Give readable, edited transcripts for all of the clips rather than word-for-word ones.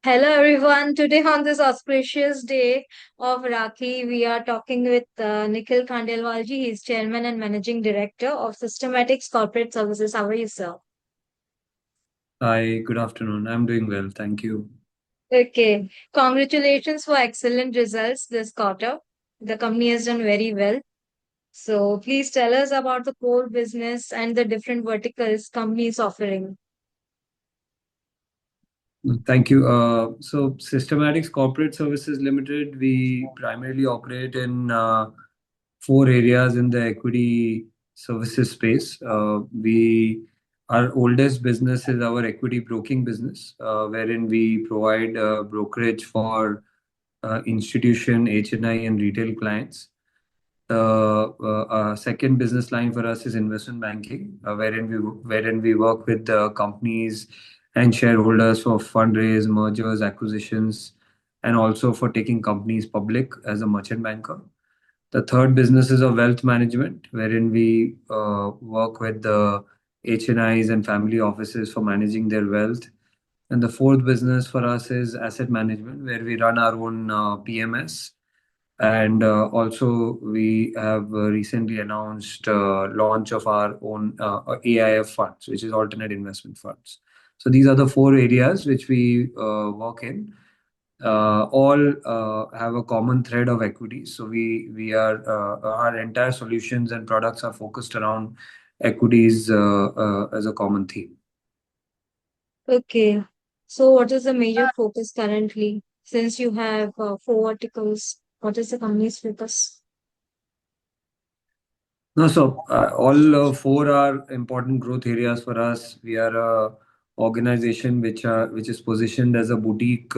Hello everyone. Today on this auspicious day of Rakhi, we are talking with Nikhil Khandelwal ji. He is Chairman and Managing Director of Systematix Corporate Services. How are you, sir? Hi, good afternoon. I'm doing well, thank you. Okay. Congratulations for excellent results this quarter. The company has done very well. So please tell us about the core business and the different verticals company is offering. Thank you. So Systematix Corporate Services Limited, we primarily operate in four areas in the equity services space. Our oldest business is our equity broking business, wherein we provide brokerage for institution, HNI, and retail clients. The second business line for us is investment banking, wherein we work with companies and shareholders for fundraise, mergers, acquisitions, and also for taking companies public as a merchant banker. The third business is of wealth management, wherein we work with the HNIs and family offices for managing their wealth. And the fourth business for us is asset management, where we run our own PMS, and also we have recently announced launch of our own AIF funds, which is alternate investment funds. So these are the four areas which we work in. All have a common thread of equity. So we are our entire solutions and products are focused around equities as a common theme. Okay. So what is the major focus currently? Since you have four verticals, what is the company's focus? No, so all four are important growth areas for us. We are a organization which is positioned as a boutique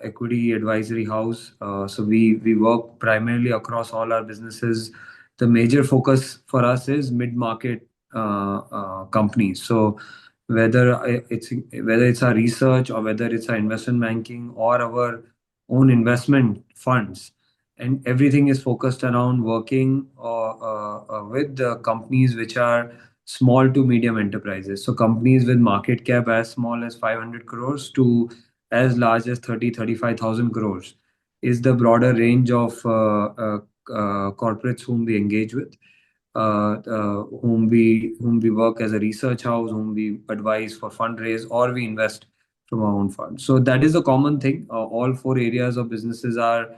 equity advisory house. So we work primarily across all our businesses. The major focus for us is mid-market companies. So whether it's our research or whether it's our investment banking or our own investment funds, and everything is focused around working with the companies which are small to medium enterprises. So companies with market cap as small as 500 crores to as large as 35,000 crores is the broader range of corporates whom we engage with, whom we work as a research house, whom we advise for fundraise, or we invest from our own fund. So that is a common thing. All four areas of businesses are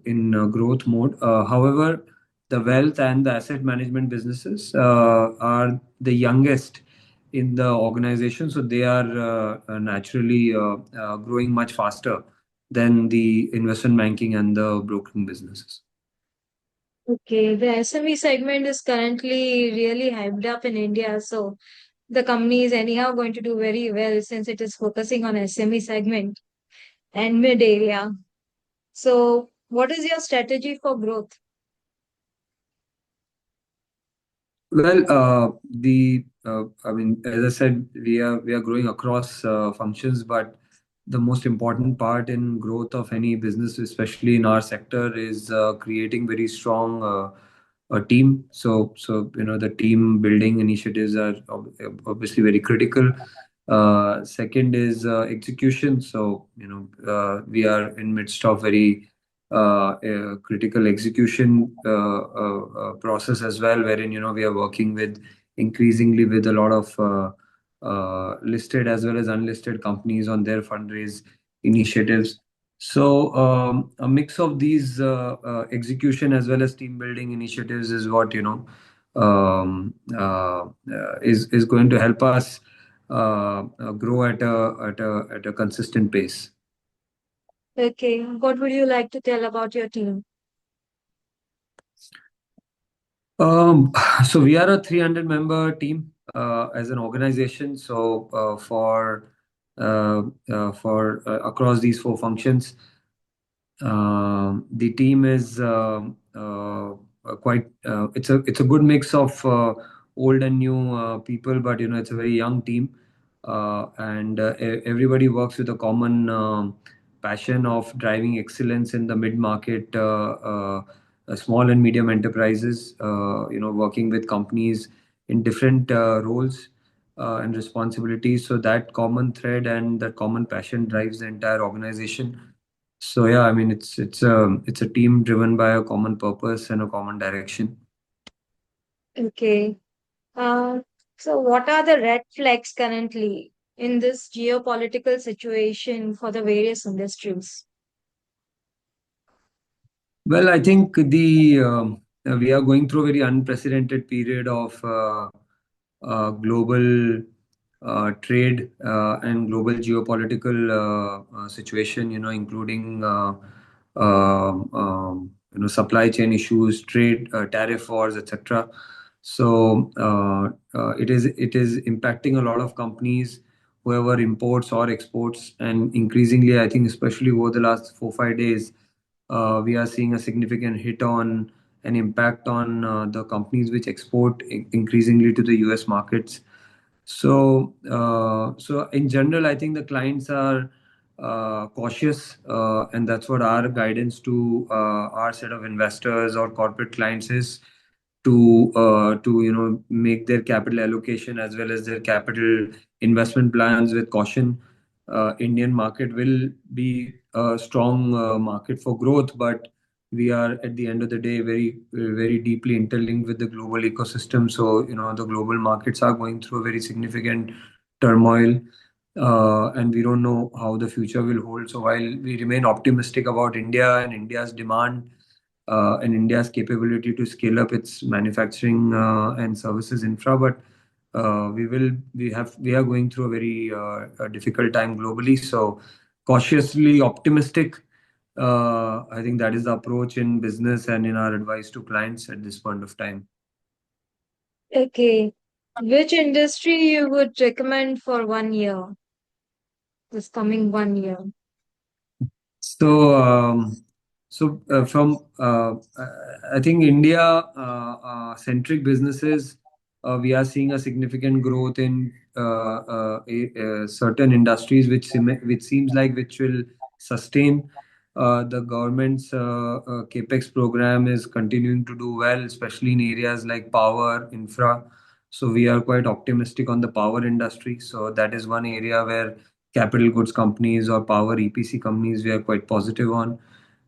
in growth mode. However, the wealth and the asset management businesses are the youngest in the organization, so they are naturally growing much faster than the investment banking and the broking businesses. Okay, the SME segment is currently really hyped up in India. So the company is anyhow going to do very well since it is focusing on SME segment and mid area. So what is your strategy for growth? Well, I mean, as I said, we are growing across functions, but the most important part in growth of any business, especially in our sector, is creating very strong a team. So the team building initiatives are obviously very critical. Second is execution. So we are in midst of very critical execution process as well, wherein we are working with increasingly with a lot of listed as well as unlisted companies on their fundraise initiatives. So a mix of these execution as well as team building initiatives is what is going to help us grow at a consistent pace. Okay, what would you like to tell about your team? Um, so we are a 300 member team as an organization. So for across these four functions, the team is quite. It's a good mix of old and new people, but it's a very young team, and everybody works with a common passion of driving excellence in the mid market, small and medium enterprises. Working with companies in different roles. and responsibilities. So that common thread and that common passion drives the entire organization. So yeah, I mean it's a team driven by a common purpose and a common direction. Okay. Uh, so what are the red flags currently in this geopolitical situation for the various industries? Well, I think the we are going through a very unprecedented period of global trade and global geopolitical situation. Including supply chain issues, trade, tariff wars, etc. So it is impacting a lot of companies, whoever imports or exports, and increasingly, I think, especially over the last 4 5 days, we are seeing a significant hit on an impact on the companies which export increasingly to the US markets. So in general, I think the clients are cautious, and that's what our guidance to our set of investors or corporate clients is to make their capital allocation as well as their capital investment plans with caution. Indian market will be a strong market for growth, but we are at the end of the day very deeply interlinked with the global ecosystem. So the global markets are going through a very significant turmoil, and we don't know how the future will hold. So while we remain optimistic about India and India's demand, and India's capability to scale up its manufacturing and services infra, but we are going through a very a difficult time globally. So cautiously optimistic. I think that is the approach in business and in our advice to clients at this point of time. Okay. Which industry you would recommend for 1 year, this coming 1 year? So, from I think India centric businesses, we are seeing a significant growth in certain industries which seems like which will sustain. The government's capex program is continuing to do well, especially in areas like power, infra. So we are quite optimistic on the power industry. So that is one area where capital goods companies or power EPC companies we are quite positive on.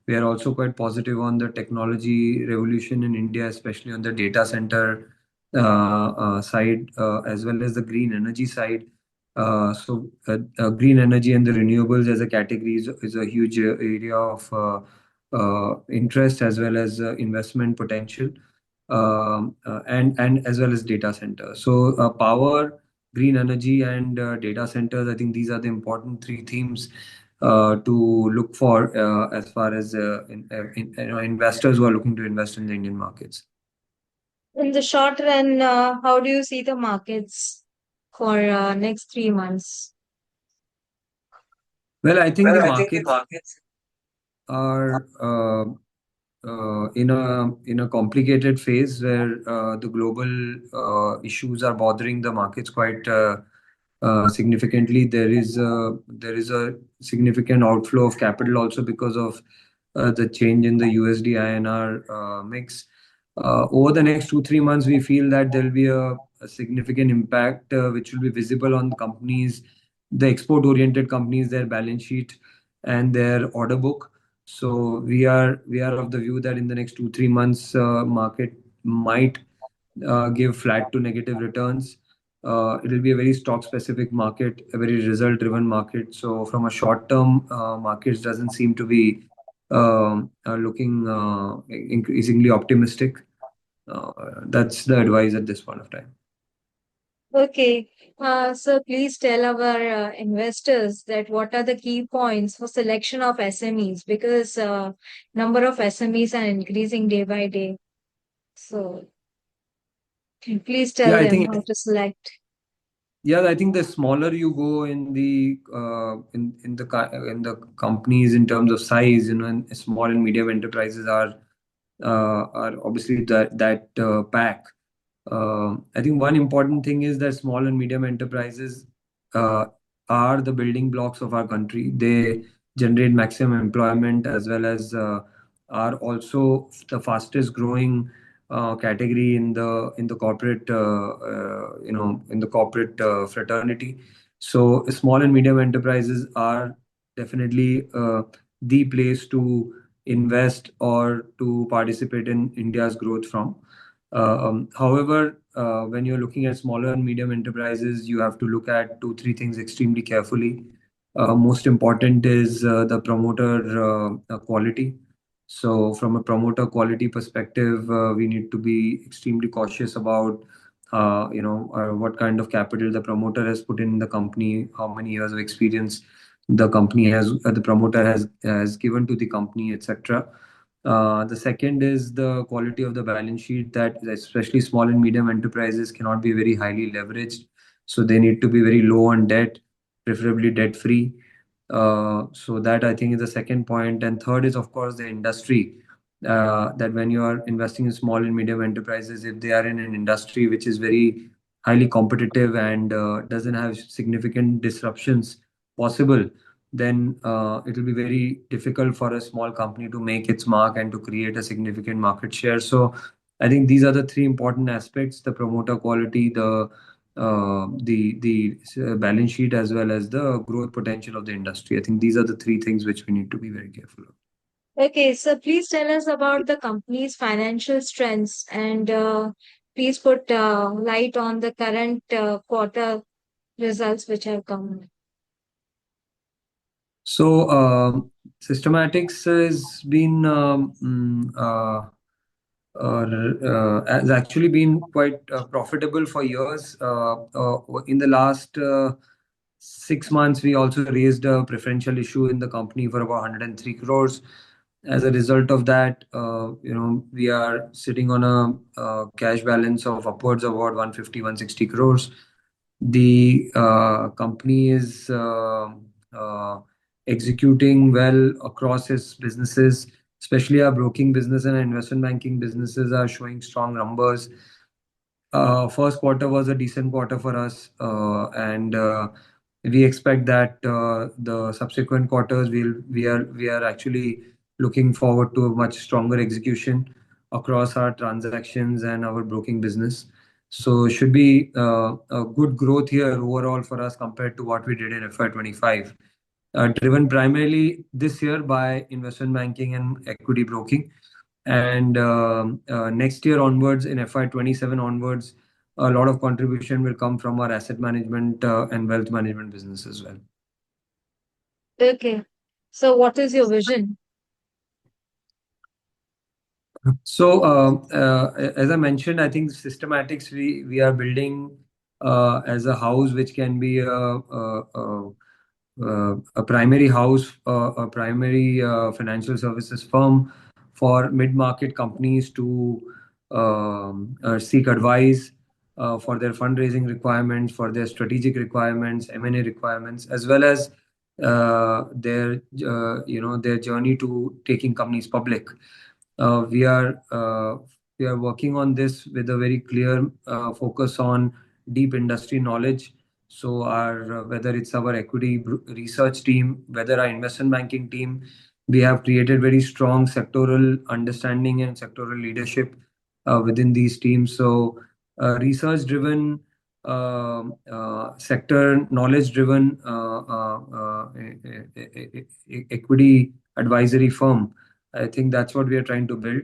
We are also quite positive on the technology revolution in India, especially on the data center side, as well as the green energy side. Green energy and the renewables as a category is a huge area of interest as well as investment potential, and as well as data centers. So power, green energy, and data centers. I think these are the important three themes to look for as far as investors who are looking to invest in the Indian markets. In the short run, how do you see the markets for next 3 months? Well, I think Well, the I think the markets markets. are in a complicated phase where the global issues are bothering the markets quite significantly. There is a significant outflow of capital also because of the change in the USD INR mix. Over the next 2 3 months, we feel that there will be a significant impact which will be visible on companies, the export-oriented companies, their balance sheet and their order book. So we are of the view that in the next 2 3 months, market might give flat to negative returns. It will be a very stock-specific market, a very result-driven market. So from a short-term, markets doesn't seem to be looking increasingly optimistic. That's the advice at this point of time. Okay. So please tell our investors that what are the key points for selection of SMEs, because number of SMEs are increasing day by day. So please Yeah, tell I them think how to select. Yeah, I think the smaller you go in the in the companies in terms of size, and small and medium enterprises are obviously that pack. I think one important thing is that small and medium enterprises uh, are the building blocks of our country. They generate maximum employment as well as are also the fastest growing category in the corporate in the corporate fraternity. So small and medium enterprises are definitely the place to invest or to participate in India's growth from. However, when you're looking at smaller and medium enterprises, you have to look at two, three things extremely carefully. Most important is the promoter quality. So, from a promoter quality perspective, we need to be extremely cautious about, what kind of capital the promoter has put in the company, how many years of experience the promoter has given to the company, etc. The second is the quality of the balance sheet, that especially small and medium enterprises cannot be very highly leveraged. So they need to be very low on debt, preferably debt free. So that I think is the second point. And third is, of course, the industry. That when you are investing in small and medium enterprises, if they are in an industry which is very highly competitive and doesn't have significant disruptions possible, then it will be very difficult for a small company to make its mark and to create a significant market share. So I think these are the three important aspects: the promoter quality, the balance sheet, as well as the growth potential of the industry. I think these are the three things which we need to be very careful of. Okay, so please tell us about the company's financial strengths and please put light on the current quarter results which have come. So, Systematics has actually been quite profitable for years. In the last 6 months, we also raised a preferential issue in the company for about 103 crores. As a result of that, we are sitting on a cash balance of upwards of about 150, 160 crores. The company is executing well across its businesses, especially our broking business and our investment banking businesses are showing strong numbers. First quarter was a decent quarter for us, and we expect that the subsequent quarters we are actually looking forward to a much stronger execution across our transactions and our broking business. So should be a good growth here overall for us compared to what we did in FY25, driven primarily this year by investment banking and equity broking. And next year onwards, in FY27 onwards, a lot of contribution will come from our asset management and wealth management business as well. Okay, so what is your vision? So, as I mentioned, I think Systematics we are building as a house which can be a primary house, a primary financial services firm for mid-market companies to seek advice for their fundraising requirements, for their strategic requirements, M&A requirements, as well as their journey to taking companies public. Uh, we are uh, we are working on this with a very clear focus on deep industry knowledge. So our whether it's our research team, whether our investment banking team, we have created very strong sectoral understanding and sectoral leadership within these teams. So research driven, sector knowledge driven equity advisory firm. I think that's what we are trying to build.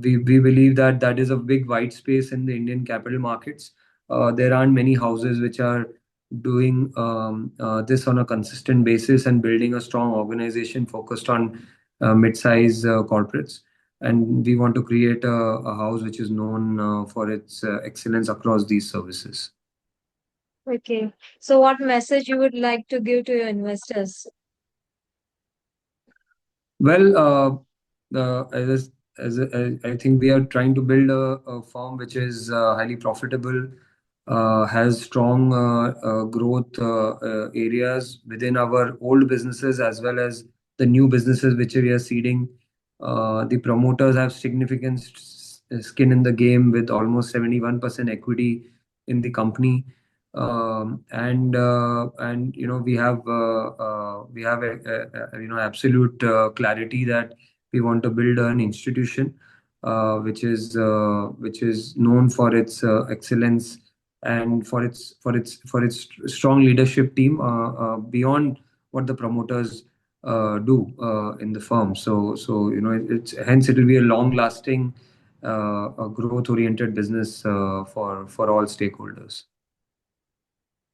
We believe that that is a big white space in the Indian capital markets. There aren't many houses which are doing this on a consistent basis and building a strong organization focused on mid-size corporates. And we want to create a house which is known for its excellence across these services. Okay, so what message you would like to give to your investors? Well, I think we are trying to build a firm which is highly profitable, has strong growth areas within our old businesses as well as the new businesses which we are seeding. The promoters have significant skin in the game with almost 71% equity in the company. And we have absolute clarity that we want to build an institution which is known for its excellence and for its strong leadership team beyond what the promoters do in the firm. So it's hence it will be a long-lasting, a growth-oriented business for all stakeholders.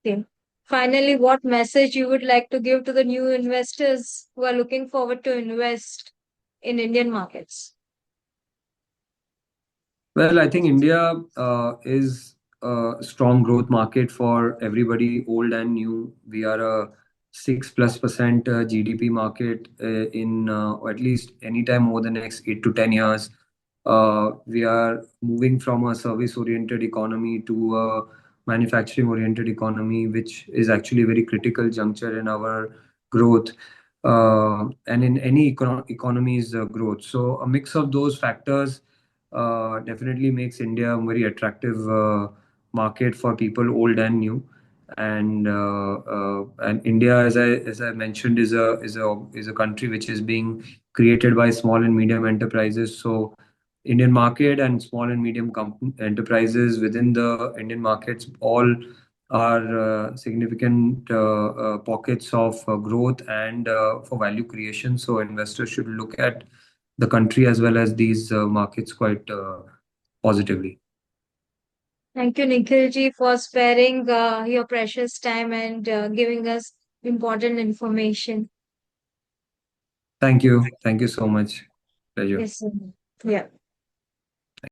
Okay. Finally, what message you would like to give to the new investors who are looking forward to invest in Indian markets? Well, I think India is a strong growth market for everybody, old and new. We are a 6+% GDP market in or at least anytime over the next 8 to 10 years. We are moving from a service-oriented economy to a manufacturing-oriented economy, which is actually a very critical juncture in our growth and in any economy's growth. So a mix of those factors definitely makes India a very attractive market for people old and new. And India, as I mentioned, is a country which is being created by small and medium enterprises. So Indian market and small and medium enterprises within the Indian markets all are significant pockets of growth and for value creation. So investors should look at the country as well as these markets quite positively. Thank you, Nikhilji, for sparing your precious time and giving us important information. Thank you. Thank you so much. Pleasure. Yes, sir. Yeah.